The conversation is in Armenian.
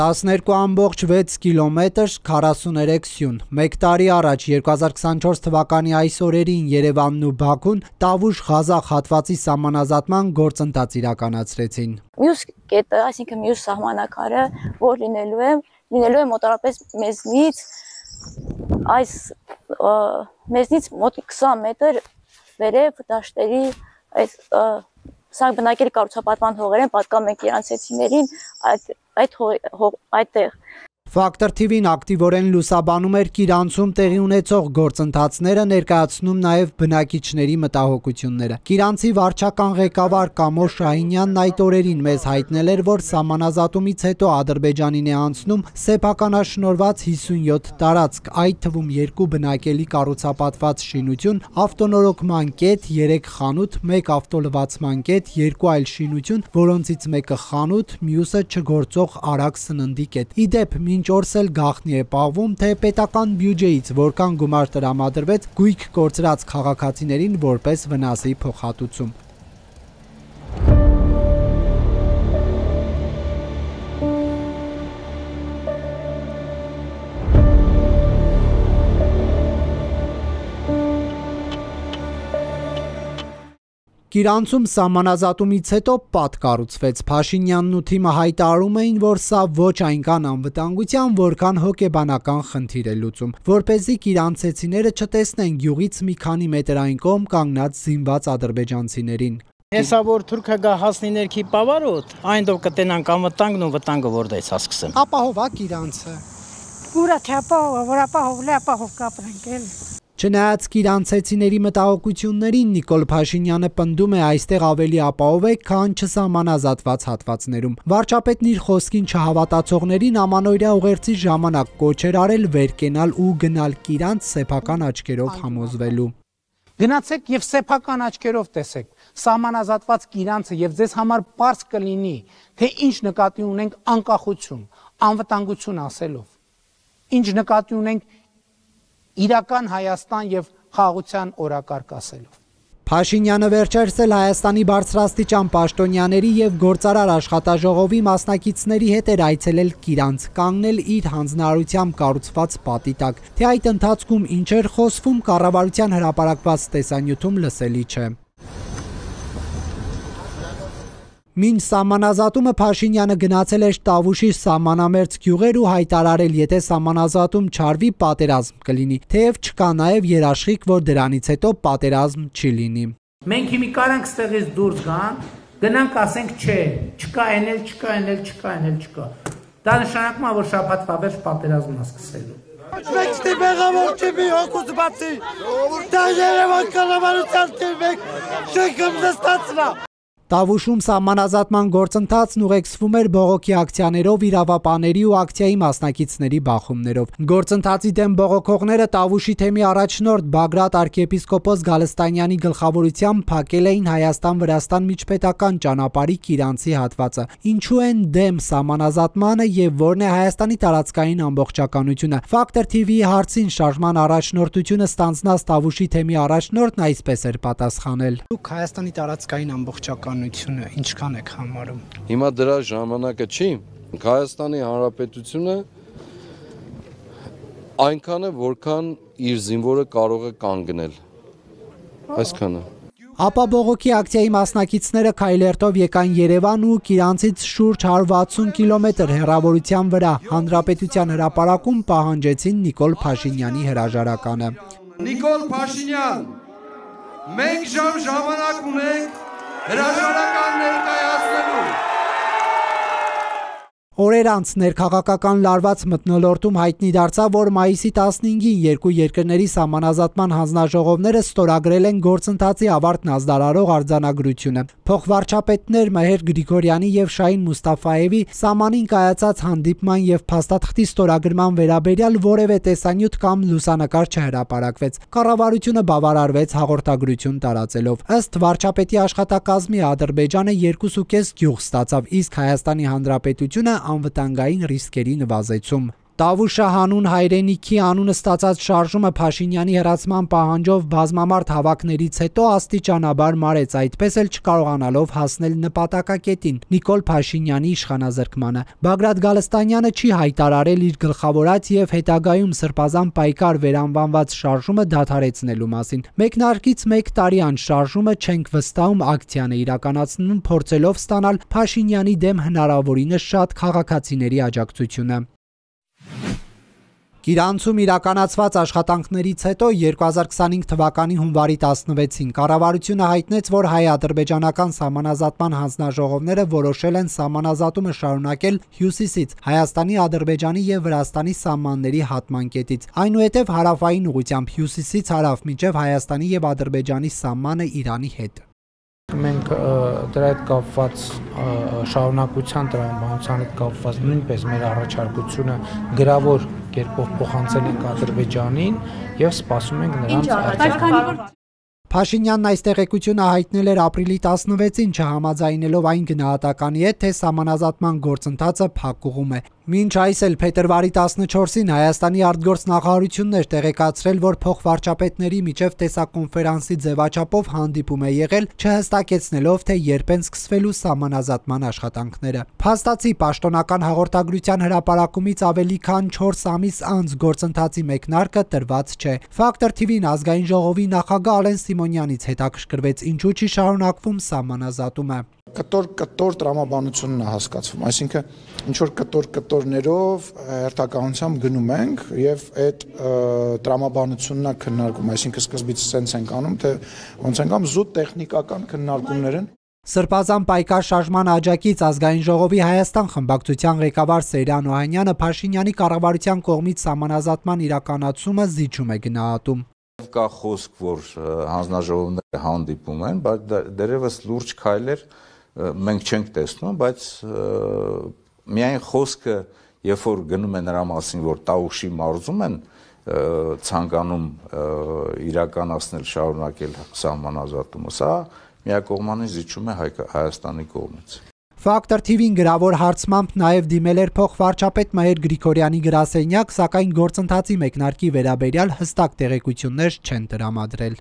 12.6 կիլոմետր 43 սյուն։ Մեկ տարի առաջ 2024 թվականի այս օրերին Երևանն ու Բաքուն Տավուշ-Ղազախ հատվածի սահմանազատման գործընթաց իրականացրեցին։ Մյուս կետը, այսինքն մյուս սահմանակարը, որ լինելու է մոտավորապես մեզնից մոտ 20 մետր վերև դաշտերի սաղ բնակելի կառուցապատման հողերեն պատկանում են կիրանցեցիներին այդտեղ։ Ֆակտոր TV-ն ակտիվորեն լուսաբանում էր Կիրանցում տեղի ունեցող գործընթացները, ներկայացնում նաև բնակիչների մտահոգությունները։ Կիրանցի վարչական ղեկավար Կամո Շահինյանն այդ օրերին մեզ հայտնել էր, որ սահմանազատումից հետո Ադրբեջանին է անցնում սեփականաշնորհված 57 տարածք, այդ թվում 2 բնակելի կառուցապատված շինություն, ավտոնորոգման կետ, 3 խանութ, 1 ավտոլվացման կետ, 2 այլ շինություն, որոնցից մեկը խանութ, մյուսը չգործող արագ սննդի կետ։ Ի դեպ, մինչ օրս էլ գաղտնի է պահվում, թե պետական բյուջեից որքան գումար տրամադրվեց գույք կորցրած քաղաքացիներին որպես վնասի փոխհատուցում։ Կիրանցում սահմանազատումից հետո պատ կառուցվեց։ Փաշինյանն ու թիմը հայտարարում էին, որ սա ոչ այնքան անվտանգության, որքան հոգեբանական խնդիր է լուծում, որպեսզի կիրանցեցիները չտեսնեն գյուղից մի քանի մետր այն կողմ կանգնած զինված ադրբեջանցիներին։ Հեսա որ թուրքը գա հասնի ներքի պավարոտ, այնտեղ կտենանք անվտանգն ու վտանգը որտեղից հասկսեմ։ Ապահովա Կիրանցը։ Ուրա թե ապահով կապրենք էլ։ Չնայած կիրանցեցիների մտահոգություններին, Նիկոլ Փաշինյանը պնդում է այստեղ ավելի ապահով է, քան չսահմանազատված հատվածներում։ Վարչապետն իր խոսքին չհավատացողներին ամանորյա ուղերձի ժամանակ կոչ էր արել վեր կենալ ու գնալ Կիրանց սեփական աչքերով համոզվելու։ Գնացեք եւ սեփական աչքերով տեսեք սահմանազատված Կիրանցը եւ ձեզ համար պարզ կլինի, թե ինչ նկատի ունենք անկախություն, անվտանգություն ասելով։ Ինչ նկատի ունենք իրական Հայաստան եւ խաղաղության օրակարգ ասելով։ Փաշինյանը վերջերս էլ Հայաստանի բարձրաստիճան պաշտոնյաների եւ գործարար աշխատաժողովի մասնակիցների հետ էր այցելել Կիրանց, կանգնել իր հանձնարարությամբ կառուցված պատի տակ, թե այդ ընթացքում ինչ էր խոսվում, կառավարության հրապարակված տեսանյութում լսելի չէ։ Մինչ սահմանազատումը Փաշինյանը գնացել էր Տավուշի սահմանամերձ գյուղեր ու հայտարարել, եթե սահմանազատում չարվի, պատերազմ կլինի, թեև չկա նաև երաշխիք, որ դրանից հետո պատերազմ չի լինի։ Մենք հիմի կարանք ստեղից դուրս գան, գնանք ասենք չէ, չկա էնել չկա։ Դա նշանակում է, որ շաբաթվա վերջ պատերազմն է սկսելու։ Մենք ստիպեղավոր չի մի հոգուց բացի, դա Երևան կառավարության թիմեք շենքում նստացնա։ Տավուշում սահմանազատման գործընթացն ուղեկցվում էր բողոքի ակցիաներով, իրավապահների ու ակցիայի մասնակիցների բախումներով։ Գործընթացի դեմ բողոքողները Տավուշի թեմի առաջնորդ Բագրատ arczepiskopos Գալստանյանի գլխավորությամբ փակել էին Հայաստան-Վրաստան միջպետական ճանապարհի Կիրանցի հատվածը։ Ինչու են դեմ սահմանազատմանը եւ որն է Հայաստանի տարածքային ամբողջականությունը։ Ֆակտոր TV-ի հարցին շարժման առաջնորդությունը ստանձնած Տավուշի թեմի առաջնորդն այսպես էր պատասխանել։ Դուք Հայաստանի տարածքային ամբողջականությունը ինչքան եք համարում։ Հիմա դրա ժամանակը չի։ Հայաստանի Հանրապետությունը այնքան է, որքան իր զինվորը կարող է կանգնել։ Այսքանը։ Ապա բողոքի ակցիայի մասնակիցները քայլերթով եկան Երևան ու Կիրանցից շուրջ 160 կիլոմետր հեռավորության վրա Հանրապետության հրապարակում պահանջեցին Նիկոլ Փաշինյանի հրաժարականը։ Նիկոլ Փաշինյան, մենք ժամանակ ունենք հրաժարական ներկայացնելու։ Օրեր անց ներքաղաքական լարված մթնոլորտում հայտնի դարձավ, որ մայիսի 15-ին երկու երկրների սահմանազատման հանձնաժողովները ստորագրել են գործընթացի ավարտն ազդարարող արձանագրությունը։ Փոխվարչապետներ Մեհեր Գրիգորյանի եւ Շահին Մուստաֆայևի սահմանին կայացած հանդիպման եւ փաստաթղթի ստորագրման վերաբերյալ որևէ տեսանյութ կամ լուսանկար չհրապարակվեց։ Կառավարությունը բավարարվեց հաղորդագրություն տարածելով։ Ըստ վարչապետի աշխատակազմի Ադրբեջանը 2.5 գյուղ ստացավ, իսկ Հայաստանի Հանրապետությունը անվտանգային ռիսկերի նվազեցում։ Տավուշը հանուն հայրենիքի անունը ստացած շարժումը Փաշինյանի հեռացման պահանջով բազմամարդ հավաքներից հետո աստիճանաբար մարեց, այդպես էլ չկարողանալով հասնել նպատակակետին՝ Նիկոլ Փաշինյանի իշխանազրկմանը։ Բագրատ Գալստանյանը չի հայտարարել իր գլխավորած եւ հետագայում սրբազան պայքար վերանվանված շարժումը դադարեցնելու մասին։ Մեկնարկից 1 տարի անց շարժումը չենք վստահում ակցիան է իրականացնում, փորձելով ստանալ Փաշինյանի դեմ հնարավորինս շատ քաղաքացիների աջակցությունը։ Գիրանցում իրականացված աշխատանքներից հետո 2025 թվականի հունվարի 16-ին կառավարությունը հայտնեց, որ հայ-ադրբեջանական սահմանազատման հանձնաժողովները որոշել են սահմանազատումը շարունակել հյուսիսից, Հայաստանի, Ադրբեջանի եւ Վրաստանի սահմանների հատման կետից, այնուհետև հարավային ուղղությամբ հյուսիսից հարավ մինչև Հայաստանի եւ Ադրբեջանի սահմանը Իրանի հետ։ Մենք դրա հետ կապված շարունակության տրամաբանության հետ կապված նույնպես մեր առաջարկությունը գրավոր կերպով փոխանցել ենք Ադրբեջանին եւ սպասում ենք նրանց Փաշինյանն այս տեղեկությունը հայտնել էր ապրիլի 16-ին, չհամաձայնելով այն գնահատականի հետ, թե սահմանազատման գործընթացը փակուղում է։ Մինչ այս էլ փետրվարի 14-ին Հայաստանի արտգործնախարարությունն էր տեղեկացրել, որ փոխվարչապետների միջև տեսակոնֆերանսի ձևաչափով հանդիպում է եղել, չհստակեցնելով, թե երբ են սկսվելու սահմանազատման աշխատանքները։ Փաստացի պաշտոնական հաղորդագրության հրապարակումից ավելի քան 4 ամիս անց գործընթացի մեկնարկը տրված չէ։ Factor TV-ն ազգային ժողովի նախագահ Ալեն Սիմոնյանից հետաքրքրվեց, ինչու չի շարունակվում սահմանազատումը։ Կտոր տրամաբանությունն է հասկացվում, այսինքն ինչ որ կտորներով հերթականությամբ գնում ենք եւ այդ տրամաբանությունն է քննարկում, այսինքն սկզբից սենց ենք անում, թե ոնց ենք անում զուտ տեխնիկական քննարկումներ են։ Սրբազան պայքար շարժման աջակից ազգային ժողովի Հայաստան խմբակցության ղեկավար Սեյրան Օհանյանը Փաշինյանի կառավարության կողմից սահմանազատման իրականացումը զիջում է գնահատում։ Կա խոսք, որ հանձնաժողովները հանդիպում են, բայց դեռևս լուրջ քայլեր մենք չենք տեսնում, բայց միայն խոսքը, երբ որ գնում է նրա մասին, որ Տավուշի մարզում են ցանկանում իրականացնել, շարունակել սահմանազատումը, սա միակողմանի զիջում է Հայաստանի կողմից։ Factor TV-ին գրավոր հարցմամբ նաև դիմել էր փոխվարչապետ Մհեր Գրիգորյանի գրասենյակ, սակայն գործընթացի մեկնարկի վերաբերյալ հստակ տեղեկություններ չեն տրամադրել։